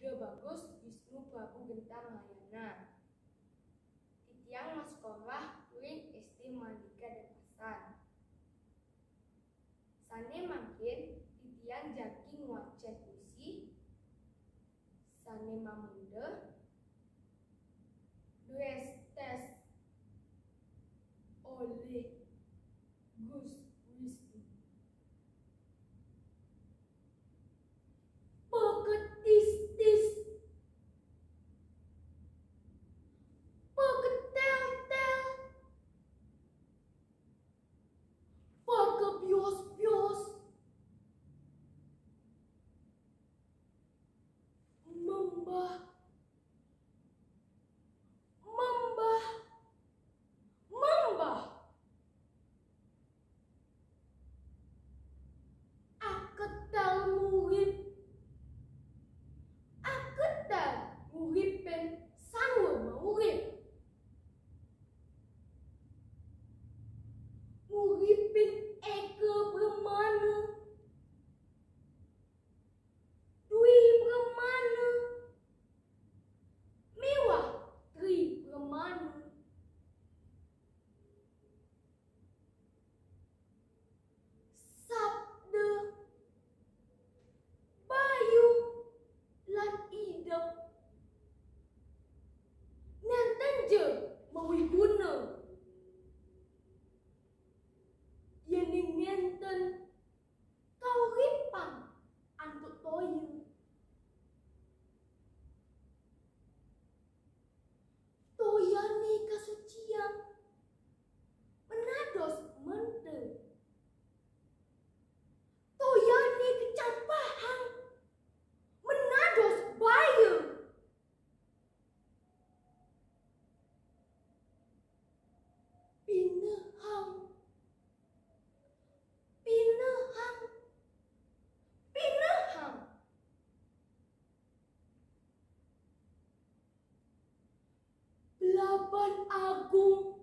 Ide bagus Wisnu Prabu Gentang Mayana. Titiang mas sekolah Uin SD Maldika Denpasar. Sane mangkin titiang jaki nguacan puisi. Sane mamende duestes oleh Gus Wisnu. Pegetis-tis, pegetel-tel, pegebios-bios, membah, membah, membah. Aketal murid, aketal uripen sangun maurip. Uripin eke bremana, dwi bremana, mewah tri bremana. Sabda, bayu, lan idep, nenten je mawiguna. Yening nenten kauripan antut toya. Toyane kasucian menados mente. Toyane kecampahan menados baya. Pinehang, pinehang, pinehang. Belaban agung